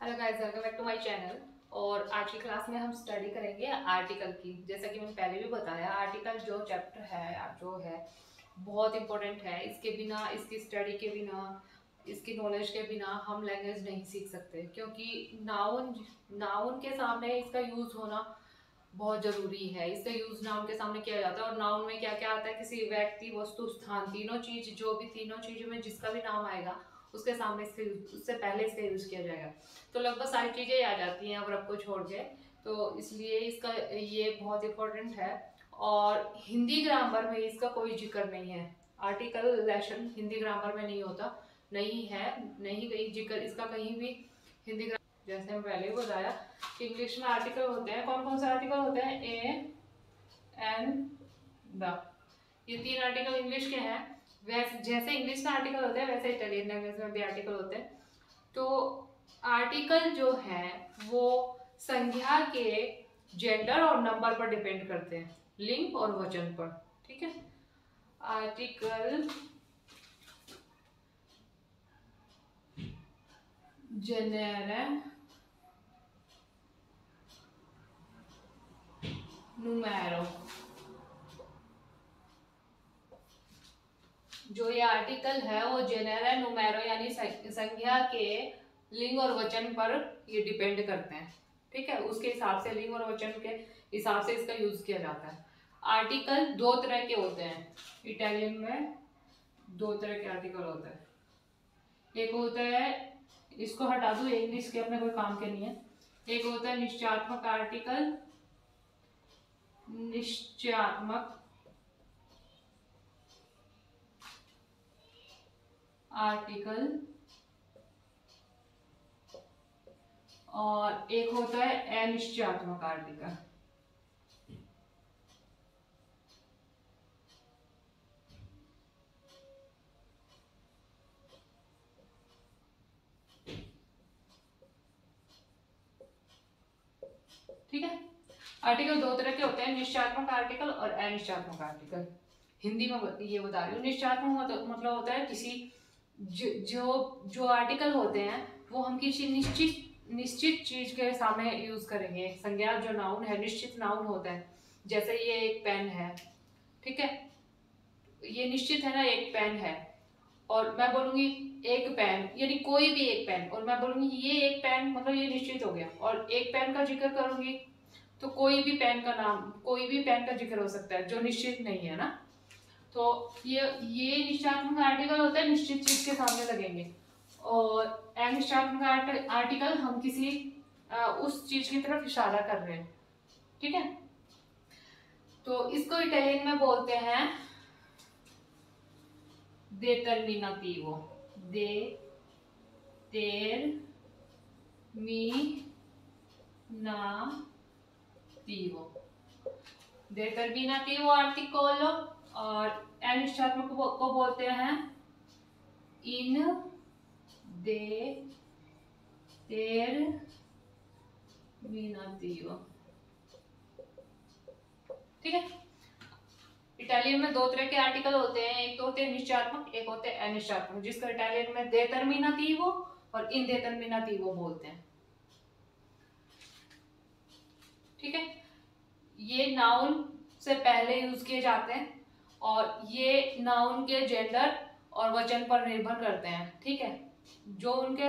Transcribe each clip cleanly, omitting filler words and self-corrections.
Hello guys, welcome back to my channel. और आज की क्लास में हम स्टडी करेंगे आर्टिकल की। जैसा कि मैंने पहले भी बताया, आर्टिकल जो चैप्टर है जो है बहुत इंपॉर्टेंट है। इसके बिना, इसकी स्टडी के बिना, इसकी नॉलेज के बिना हम लैंग्वेज नहीं सीख सकते, क्योंकि नाउन नाउन के सामने इसका यूज होना बहुत जरूरी है। इसका यूज नाउन के सामने किया जाता है। और नाउन में क्या क्या आता है? किसी व्यक्ति, वस्तु, स्थान, तीनों चीज, जो भी तीनों चीजों में जिसका भी नाम आएगा उसके सामने उससे पहले इसका यूज किया जाएगा। तो लगभग सारी चीजें आ जाती हैं अगर आपको छोड़ के। तो इसलिए इसका ये बहुत इंपॉर्टेंट है। और हिंदी ग्रामर में इसका कोई जिक्र नहीं है। आर्टिकल लेशन हिंदी ग्रामर में नहीं होता, नहीं है, नहीं कहीं जिक्र इसका कहीं भी हिंदी। जैसे हम पहले ही बताया कि इंग्लिश में आर्टिकल होते हैं। कौन कौन से आर्टिकल होते हैं? ए, एन, द। ये तीन आर्टिकल इंग्लिश के हैं। वैसे जैसे इंग्लिश में आर्टिकल होते हैं वैसे इटालियन लैंग्वेज में भी आर्टिकल होते हैं। तो आर्टिकल जो है वो संज्ञा के जेंडर और नंबर पर डिपेंड करते हैं, लिंग और वचन पर। ठीक है। आर्टिकल जेनेरे नुमेरो, जो ये आर्टिकल है वो जेनेरे नुमेरो यानी संज्ञा के लिंग और वचन पर ये डिपेंड करते हैं। ठीक है, उसके हिसाब से, लिंग और वचन के हिसाब से इसका यूज किया जाता है। आर्टिकल दो तरह के होते हैं। इटालियन में दो तरह के आर्टिकल होते हैं। एक होता है, इसको हटा दूं, इंग्लिश के अपने कोई काम के नहीं है। एक होता है निश्चयात्मक आर्टिकल, निश्चयात्मक आर्टिकल, और एक होता है अनिश्चयात्मक आर्टिकल। ठीक है, आर्टिकल दो तरह के होते हैं, निश्चयात्मक आर्टिकल और अनिश्चयात्मक आर्टिकल। हिंदी में ये बता रही हूँ। निश्चयात्मक मतलब होता है किसी जो आर्टिकल होते हैं वो हम किसी निश्चित चीज के सामने यूज करेंगे। संज्ञा जो नाउन है, निश्चित नाउन होता है। जैसे ये एक पेन है, ठीक है, ये निश्चित है ना, एक पेन है। और मैं बोलूंगी एक पेन, यानी कोई भी एक पेन, और मैं बोलूंगी ये एक पेन, मतलब ये निश्चित हो गया। और एक पेन का जिक्र करूंगी तो कोई भी पेन का नाम, कोई भी पेन का जिक्र हो सकता है जो निश्चित नहीं है ना। तो ये निश्चयात्मक आर्टिकल होता है, निश्चित चीज के सामने लगेंगे। और अनिश्चयात्मक आर्टिकल हम किसी उस चीज की तरफ इशारा कर रहे हैं। ठीक है, तो इसको इटालियन में बोलते हैं determinativo, determinativo articolo। और अनिश्चयात्मक को बोलते हैं indeterminativo। ठीक है, इटालियन में दो तरह के आर्टिकल होते हैं। एक तो होते हैं निश्चयात्मक, एक होते हैं अनिश्चयात्मक, जिसको इटालियन में determinativo और indeterminativo बोलते हैं। ठीक है, ये नाउन से पहले यूज किए जाते हैं और ये नाउन के जेंडर और वचन पर निर्भर करते हैं। ठीक है, जो उनके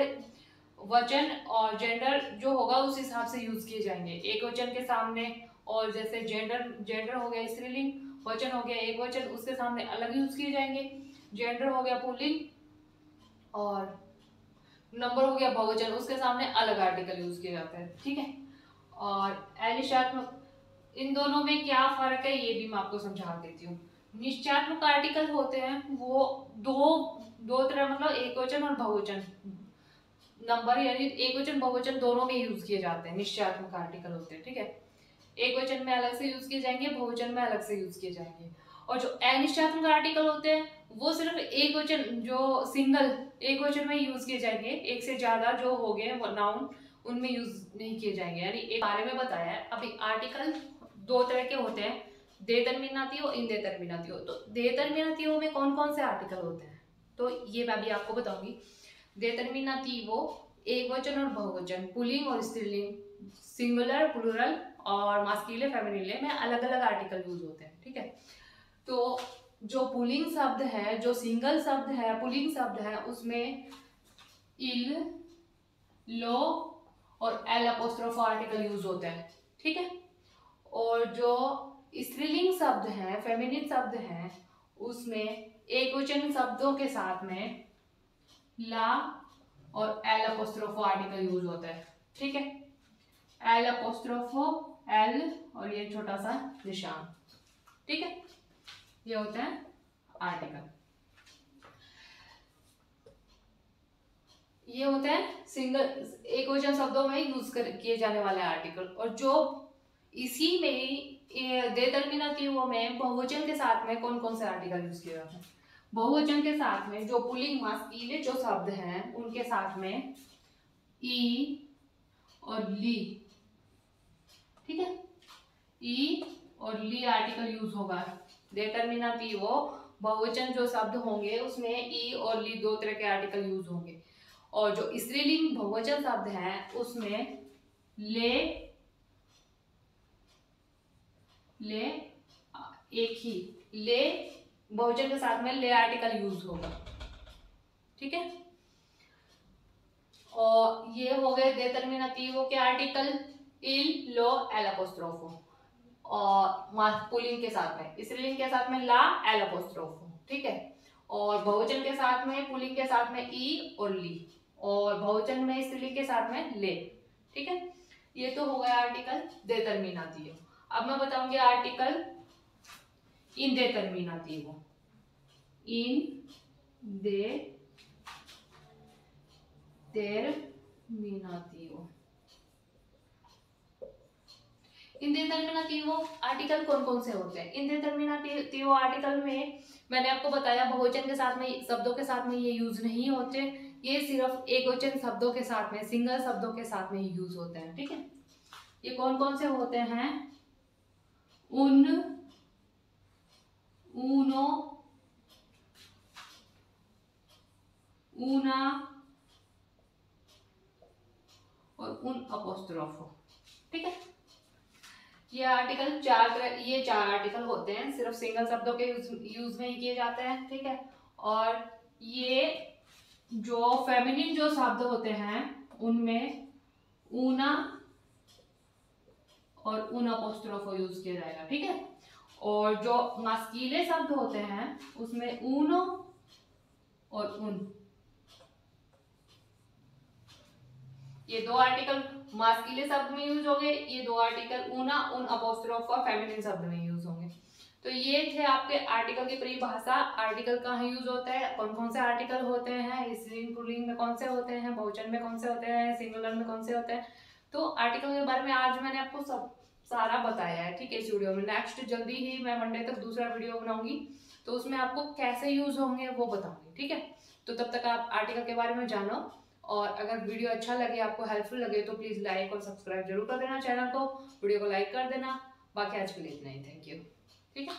वचन और जेंडर जो होगा उस हिसाब से यूज किए जाएंगे। एक वचन के सामने, और जैसे जेंडर हो गया स्त्रीलिंग, वचन हो गया एक वचन, उसके सामने अलग यूज किए जाएंगे। जेंडर हो गया पुल्लिंग, और नंबर हो गया बहुवचन, उसके सामने अलग आर्टिकल यूज किया जाता है। ठीक है, और अनिश्चयात्मक, इन दोनों में क्या फर्क है ये भी मैं आपको समझा देती हूँ। निश्चयात्मक आर्टिकल होते हैं वो दो तरह, मतलब एक वचन और बहुवचन, नंबर यानी एक वचन बहुवचन दोनों में यूज किए जाते हैं। निश्चयात्मक आर्टिकल होते हैं। ठीक है, एक वचन में अलग से यूज किए जाएंगे, बहुवचन में अलग से यूज किए जाएंगे। और जो अनिश्चयात्मक आर्टिकल होते हैं वो सिर्फ एक वचन, जो सिंगल एक वचन में यूज किए जाएंगे। एक से ज्यादा जो हो गए नाउन उनमें यूज नहीं किए जाएंगे। यानी एक बारे में बताया है। अभी आर्टिकल दो तरह के होते हैं, determinativo, indeterminativo। तो determinativo में कौन कौन से आर्टिकल होते हैं तो ये मैं भी आपको बताऊंगी। determinativo एक वचन और बहुवचन, पुल्लिंग और स्त्रीलिंग, सिंगुलर, प्लूरल और मास्कुलिन फेमिनिन में अलग अलग आर्टिकल यूज होते हैं। ठीक है, तो जो पुल्लिंग शब्द है, जो सिंगल शब्द है, पुल्लिंग शब्द है, उसमें इल, लो और एल अपोस्ट्रोफ आर्टिकल यूज होते हैं। ठीक है, और जो स्त्रीलिंग शब्द है, फेमिनिन शब्द है, उसमें एक वचन शब्दों के साथ में ला और एल अपोस्ट्रोफो आर्टिकल यूज होता है। ठीक है, एल अपोस्ट्रोफो, एल और ये छोटा सा निशान। ठीक है, ये होते हैं आर्टिकल। ये होते हैं सिंगल, एक वचन शब्दों में यूज किए जाने वाले आर्टिकल। और जो इसी में देतर्मिनातिवों में बहुवचन के साथ में कौन कौन से आर्टिकल यूज किए जाते हैं? बहुवचन के साथ में जो पुल्लिंग मास्कुलिन जो शब्द हैं उनके साथ में ई और ली। ठीक है, ई और ली आर्टिकल यूज होगा। देतर्मिनातिवो बहुवचन जो शब्द होंगे उसमें ई और ली दो तरह के आर्टिकल यूज होंगे। और जो स्त्रीलिंग बहुवचन शब्द है उसमें ले एक ही ले बहुवचन के साथ में ले आर्टिकल यूज होगा। ठीक है, और ये हो गए देतर्मिनातिवो के आर्टिकल इल, लो, एल अपोस्ट्रोफो। और पुल्लिंग के साथ में, स्त्रीलिंग के साथ में ला, एल अपोस्ट्रोफो। ठीक है, और बहुवचन के साथ में, पुल्लिंग के साथ में ई और ली, और बहुवचन में स्त्रीलिंग के साथ में ले। ठीक है, ये तो हो गया आर्टिकल देतर्मिनातिवो। अब मैं बताऊंगी आर्टिकल इंडेटर्मिनातिवो। इंडेटर्मिनातिवो आर्टिकल कौन कौन से होते हैं? इंडेटर्मिनातिवो आर्टिकल में मैंने आपको बताया बहुवचन के साथ में, शब्दों के साथ में ये यूज नहीं होते। ये सिर्फ एक वचन शब्दों के साथ में, सिंगल शब्दों के साथ में यूज होते हैं। ठीक है, ये कौन कौन से होते हैं? उन, ऊनो, ऊना और उन अपोस्ट्रोफो। ठीक है, ये आर्टिकल ये चार आर्टिकल होते हैं, सिर्फ सिंगल शब्दों के यूज में ही किए जाते हैं। ठीक है, और ये जो फेमिनिन जो शब्द होते हैं उनमें ऊना और उन अपोस्ट्रोफो यूज किया जाएगा। ठीक है, और जो मास्कुलिन शब्द होते हैं उसमें ऊनो और उन, ये दो आर्टिकल मास्कुलिन शब्द में यूज होंगे, ये दो आर्टिकल ऊना, उन अपोस्ट्रोफो फेमिनिन शब्द में यूज होंगे। तो ये थे आपके आर्टिकल की परिभाषा। आर्टिकल कहाँ यूज होता है, कौन कौन से आर्टिकल होते हैं, स्त्रीलिंग पुल्लिंग में कौन से होते हैं, बहुवचन में कौन से होते हैं, सिंगुलर में कौन से होते हैं। तो आर्टिकल के बारे में आज मैंने आपको सब सारा बताया है। ठीक है, इस वीडियो में। नेक्स्ट जल्दी ही मैं मंडे तक दूसरा वीडियो बनाऊंगी, तो उसमें आपको कैसे यूज होंगे वो बताऊंगी। ठीक है, तो तब तक आप आर्टिकल के बारे में जानो। और अगर वीडियो अच्छा लगे, आपको हेल्पफुल लगे, तो प्लीज लाइक और सब्सक्राइब जरूर कर देना चैनल को, वीडियो को लाइक कर देना। बाकी आज के लिए इतना ही, थैंक यू। ठीक है।